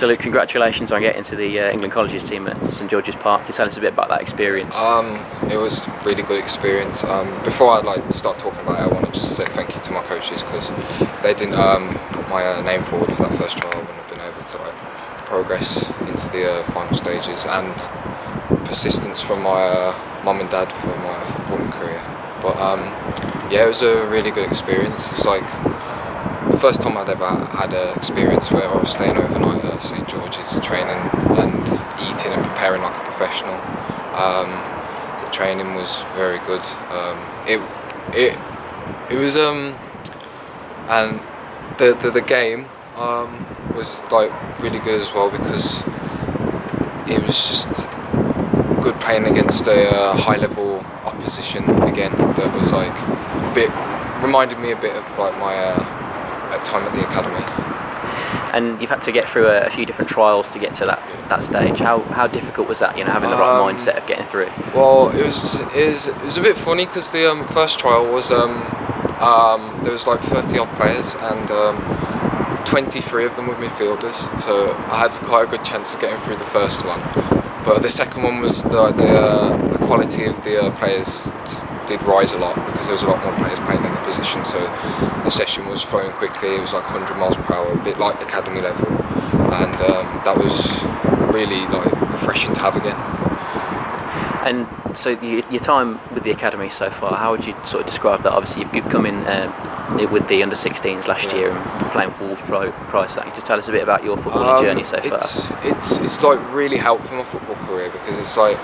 So Luke, congratulations on getting to the England Colleges team at St George's Park. Can you tell us a bit about that experience? It was a really good experience. Before I start talking about it, I want to just say thank you to my coaches, because if they didn't put my name forward for that first trial, I wouldn't have been able to progress into the final stages, and persistence from my mum and dad for my footballing career. But yeah, it was a really good experience. It was like the first time I'd ever had an experience where I was staying overnight at St George's, training and eating and preparing like a professional. The training was very good. It was and the game was like really good as well, because it was just good playing against a high level opposition again. That was like reminded me a bit of like my time at the academy. And you've had to get through a few different trials to get to that stage. How difficult was that? Having the right mindset of getting through it. Well, it was a bit funny, because the first trial was there was like 30 odd players, and 23 of them were midfielders. So I had quite a good chance of getting through the first one. But the second one was the quality of the players did rise a lot, because there was a lot more players playing in the position. So the session was flowing quickly. It was like 100 miles per hour, a bit like academy level, and that was really like refreshing to have again. And so your time with the academy so far, how would you sort of describe that? Obviously you've come in with the under-16s last year and playing for Wolves prior to that. Can you just tell us a bit about your footballing journey so far? It's like really helped my football career, because it's like,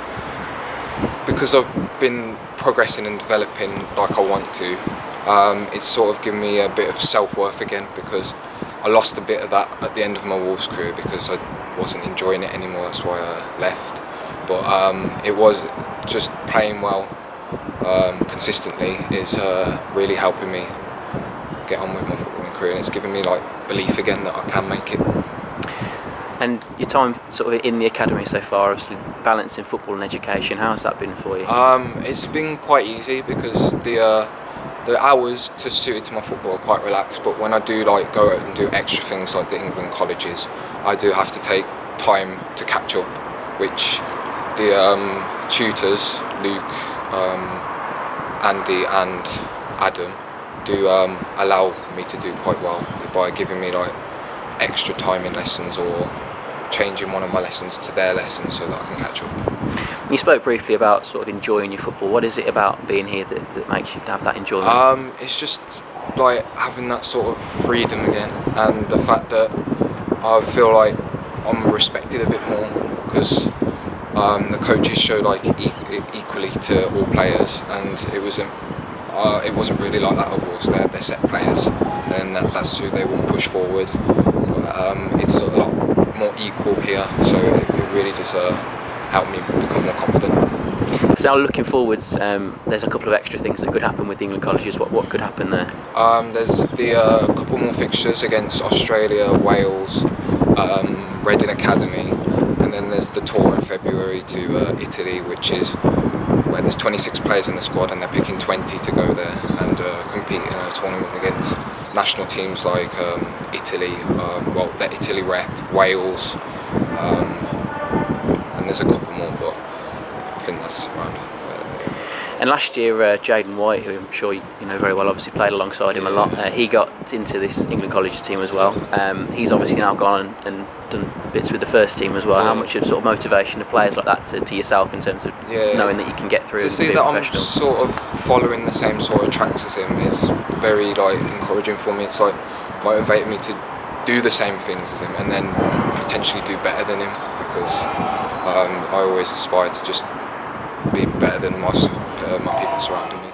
because I've been progressing and developing like I want to, it's sort of given me a bit of self-worth again, because I lost a bit of that at the end of my Wolves career because I wasn't enjoying it anymore. That's why I left. But it was just playing well consistently is really helping me get on with my footballing career, and it's given me like belief again that I can make it. And your time sort of in the academy so far, obviously balancing football and education, how has that been for you? It's been quite easy, because the hours to suit it to my football are quite relaxed. But when I do like go out and do extra things like the England colleges, I do have to take time to catch up, which the tutors, Luke, Andy and Adam, do allow me to do quite well by giving me like extra time in lessons, or changing one of my lessons to their lessons so that I can catch up. You spoke briefly about sort of enjoying your football. What is it about being here that makes you have that enjoyment? It's just like having that sort of freedom again, and the fact that I feel like I'm respected a bit more, because the coaches show like equally to all players, and it wasn't really like that at Wolves. They're set players, and that's who they will push forward. It's a lot more equal here, so it really does help me become more confident. So now looking forwards, there's a couple of extra things that could happen with the England colleges. What could happen there? There's the couple more fixtures against Australia, Wales, Reading Academy, and then there's the tour in February to Italy, which is where there's 26 players in the squad, and they're picking 20 to go there and compete in a tournament against national teams like Italy, the Italy rep, Wales, and there's a couple more, but I think that's around. And last year, Jaden White, who I'm sure you know very well, obviously played alongside him a lot. He got into this England Colleges team as well. He's obviously now gone and done bits with the first team as well. How much of sort of motivation to players like that to yourself in terms of knowing that you can get through? To see that I'm sort of following the same sort of tracks as him is very like encouraging for me. It's like motivating me to do the same things as him, and then potentially do better than him, because I always aspire to just be better than my people surrounding me.